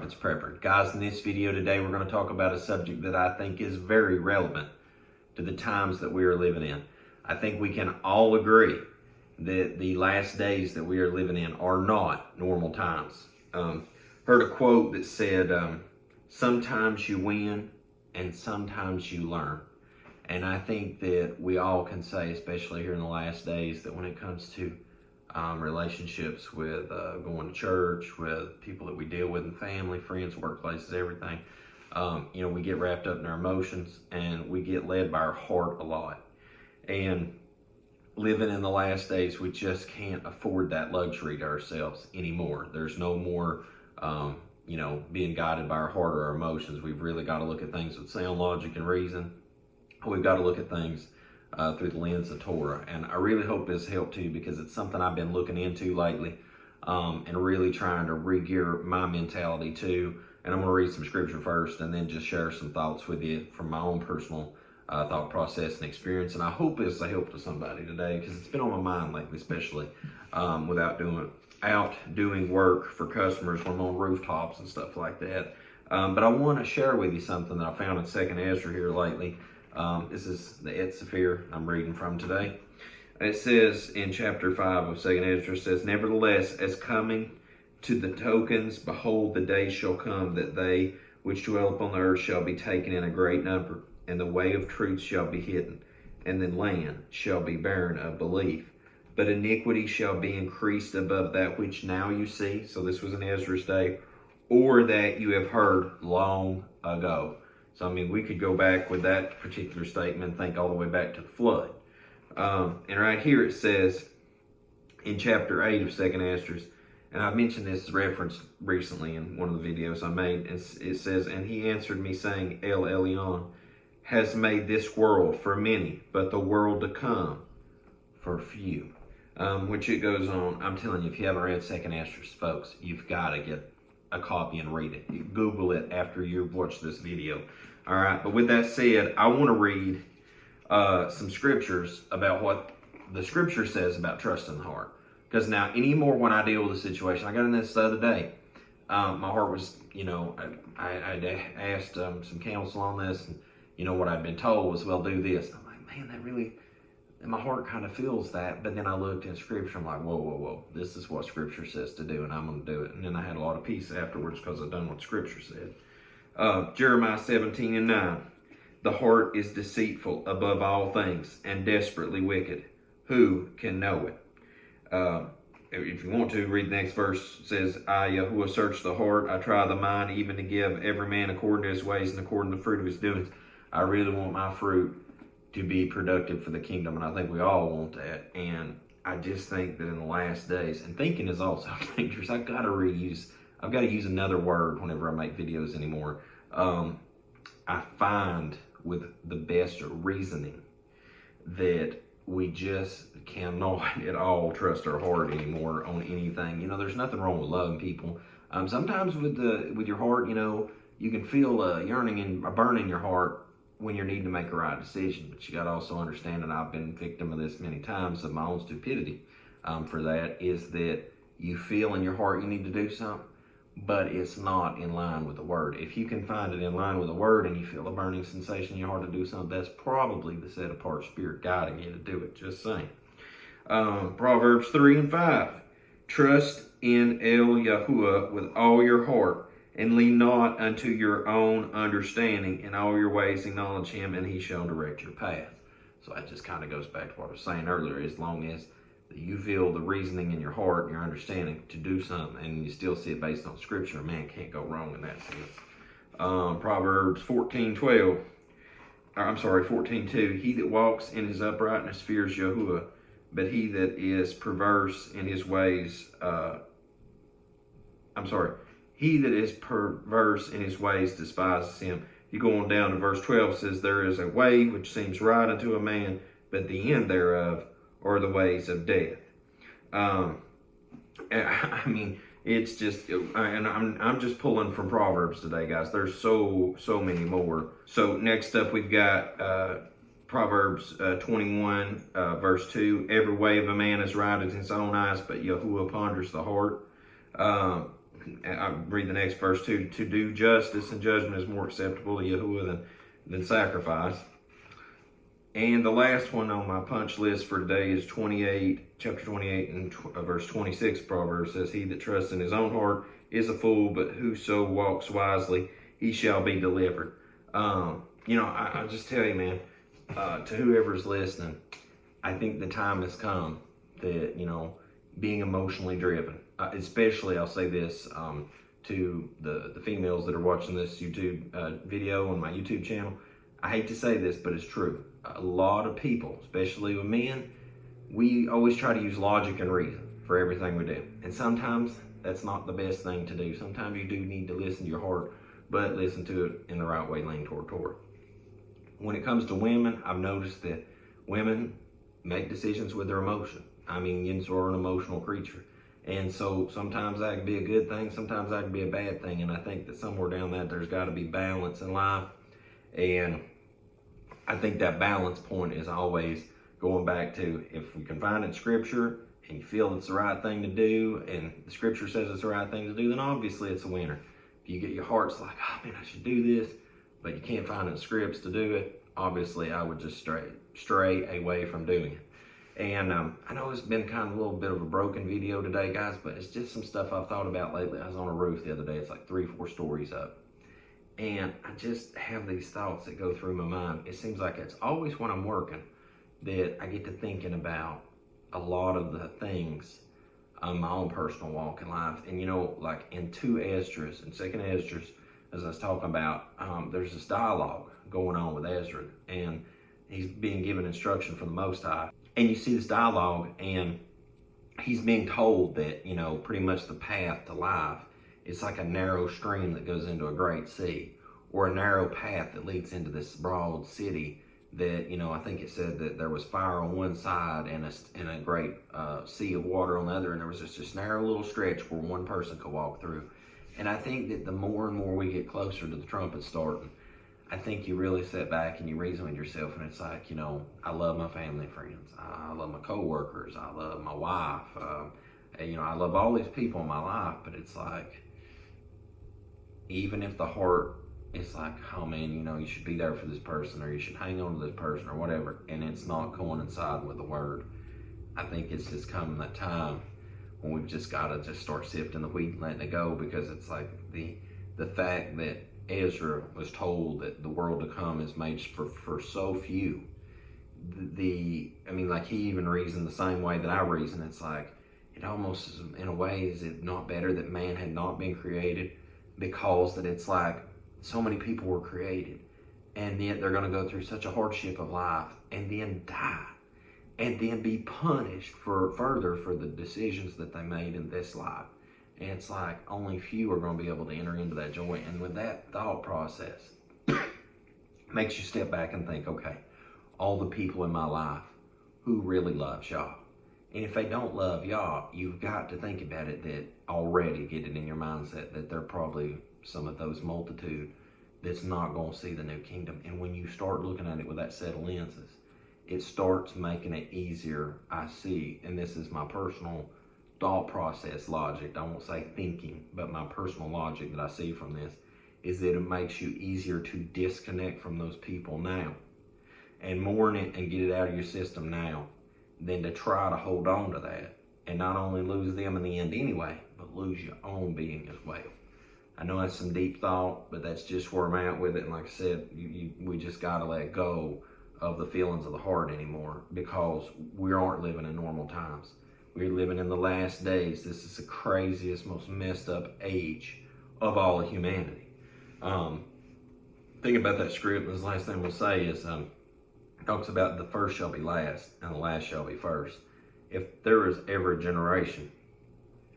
It's Prepper. Guys, in this video today, we're going to talk about a subject that I think is very relevant to the times that we are living in. I think we can all agree that the last days that we are living in are not normal times. Heard a quote that said, sometimes you win and sometimes you learn. And I think that we all can say, especially here in the last days, that when it comes to relationships with going to church, with people that we deal with in family, friends, workplaces, everything, we get wrapped up in our emotions and we get led by our heart a lot. And living in the last days, we just can't afford that luxury to ourselves anymore. There's no more, being guided by our heart or our emotions. We've really got to look at things with sound logic and reason. We've got to look at things through the lens of Torah. And I really hope this helped too, because it's something I've been looking into lately and really trying to re-gear my mentality too. And I'm going to read some scripture first and then just share some thoughts with you from my own personal thought process and experience. And I hope it's a help to somebody today, because it's been on my mind lately, especially out doing work for customers when I'm on rooftops and stuff like that. But I want to share with you something that I found in 2nd Ezra here lately. This is the Et Sefer I'm reading from today. It says in chapter 5 of 2nd Ezra, it says, "Nevertheless, as coming to the tokens, behold, the day shall come that they which dwell upon the earth shall be taken in a great number, and the way of truth shall be hidden, and the land shall be barren of belief. But iniquity shall be increased above that which now you see." So this was in Ezra's day, "or that you have heard long ago." So, we could go back with that particular statement and think all the way back to the flood. And right here it says in chapter 8 of 2nd Ezra, and I've mentioned this reference recently in one of the videos I made, and it says, "And he answered me, saying, El Elyon has made this world for many, but the world to come for few." Which it goes on. I'm telling you, if you haven't read 2nd Ezra, folks, you've got to get a copy and read it. Google it after you've watched this video. All right, but with that said, I want to read some scriptures about what the scripture says about trust in the heart. Because now, anymore when I deal with a situation, I got in this the other day. My heart was, I asked some counsel on this, and what I'd been told was, well, do this. I'm like, man, that really, and my heart kind of feels that. But then I looked in scripture, I'm like, whoa, this is what scripture says to do, and I'm going to do it. And then I had a lot of peace afterwards because I'd done what scripture said. Jeremiah 17:9, "The heart is deceitful above all things and desperately wicked. Who can know it?" If you want to, read the next verse. It says, "I, Yahuwah, search the heart. I try the mind, even to give every man according to his ways and according to the fruit of his doings." I really want my fruit to be productive for the kingdom, and I think we all want that. And I just think that in the last days, and thinking is also dangerous. I've got to use another word whenever I make videos anymore. I find with the best reasoning that we just cannot at all trust our heart anymore on anything. There's nothing wrong with loving people. Sometimes with your heart, you can feel a yearning and a burn in your heart when you're needing to make a right decision. But you got to also understand, and I've been victim of this many times, of my own stupidity for that, is that you feel in your heart you need to do something, but it's not in line with the word. If you can find it in line with the word and you feel a burning sensation in your heart to do something, that's probably the set apart spirit guiding you to do it. Just saying. Proverbs 3:5, "Trust in El Yahuwah with all your heart, and lean not unto your own understanding. In all your ways acknowledge him, and he shall direct your path." So that just kind of goes back to what I was saying earlier. As long as you feel the reasoning in your heart and your understanding to do something, and you still see it based on scripture, man, can't go wrong in that sense. Proverbs 14:2, "He that walks in his uprightness fears Yahuwah, but he that is perverse in his ways, despises him." You go on down to verse 12, says, "There is a way which seems right unto a man, but the end thereof are the ways of death." It's just, and I'm just pulling from Proverbs today, guys. There's so many more. So next up, we've got Proverbs 21, verse 2. "Every way of a man is right in his own eyes, but Yahuwah ponders the heart." I read the next verse too. To do justice and judgment is more acceptable to Yahuwah than sacrifice. And the last one on my punch list for today is chapter 28 and verse 26. Proverbs says, "He that trusts in his own heart is a fool, but whoso walks wisely, he shall be delivered." I just tell you, man, to whoever's listening, I think the time has come that, being emotionally driven, especially I'll say this to the females that are watching this YouTube video on my YouTube channel. I hate to say this, but it's true. A lot of people, especially with men, we always try to use logic and reason for everything we do. And sometimes that's not the best thing to do. Sometimes you do need to listen to your heart, but listen to it in the right way, lean toward Torah. When it comes to women, I've noticed that women make decisions with their emotion. I mean, yins are an emotional creature. And so sometimes that can be a good thing, sometimes that can be a bad thing. And I think that somewhere down that there's got to be balance in life. And I think that balance point is always going back to, if we can find it in Scripture and you feel it's the right thing to do and the Scripture says it's the right thing to do, then obviously it's a winner. If you get your heart's like, oh man, I should do this, but you can't find it in scripts to do it, obviously I would just stray away from doing it. And I know it's been kind of a little bit of a broken video today, guys, but it's just some stuff I've thought about lately. I was on a roof the other day. It's like 3-4 stories up. And I just have these thoughts that go through my mind. It seems like it's always when I'm working that I get to thinking about a lot of the things on my own personal walk in life. And like in 2 Esdras, in 2nd Esdras, as I was talking about, there's this dialogue going on with Ezra, and he's being given instruction from the Most High. And you see this dialogue, and he's being told that, pretty much the path to life is like a narrow stream that goes into a great sea, or a narrow path that leads into this broad city that, I think it said that there was fire on one side and a great sea of water on the other, and there was just this narrow little stretch where one person could walk through. And I think that the more and more we get closer to the trumpet starting, I think you really sit back and you reason with yourself, and it's like, I love my family and friends. I love my coworkers. I love my wife. I love all these people in my life, but it's like, even if the heart is like, oh man, you should be there for this person, or you should hang on to this person, or whatever, and it's not coinciding with the word, I think it's just coming that time when we've just got to just start sifting the wheat and letting it go, because it's like the fact that Ezra was told that the world to come is made for so few. Like he even reasoned the same way that I reason. It's like, it almost is, in a way, is it not better that man had not been created? Because that it's like so many people were created, and yet they're going to go through such a hardship of life and then die, and then be punished further for the decisions that they made in this life. And it's like only few are going to be able to enter into that joy. And with that thought process, makes you step back and think, okay, all the people in my life who really love Yah. And if they don't love Yah, you've got to think about it, that already get it in your mindset that they're probably some of those multitude that's not going to see the new kingdom. And when you start looking at it with that set of lenses, it starts making it easier, I see, and this is my personal thought process logic, I won't say thinking, but my personal logic that I see from this is that it makes you easier to disconnect from those people now and mourn it and get it out of your system now, than to try to hold on to that and not only lose them in the end anyway, but lose your own being as well. I know that's some deep thought, but that's just where I'm at with it. And like I said, we just got to let go of the feelings of the heart anymore, because we aren't living in normal times. We're living in the last days. This is the craziest, most messed up age of all of humanity. Think about that script, and this last thing we'll say is, it talks about the first shall be last and the last shall be first. If there is ever a generation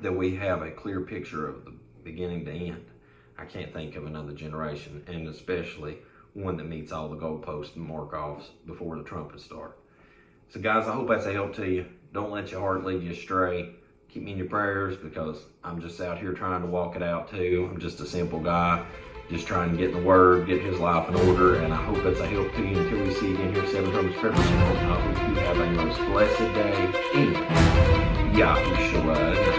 that we have a clear picture of the beginning to end, I can't think of another generation, and especially one that meets all the goalposts and mark-offs before the trumpets start. So guys, I hope that's a help to you. Don't let your heart lead you astray. Keep me in your prayers, because I'm just out here trying to walk it out too. I'm just a simple guy, just trying to get in the Word, get his life in order, and I hope that's a help to you. Until we see you again here, 7 Trumpets Preparedness. I hope you have a most blessed day in Yahushua.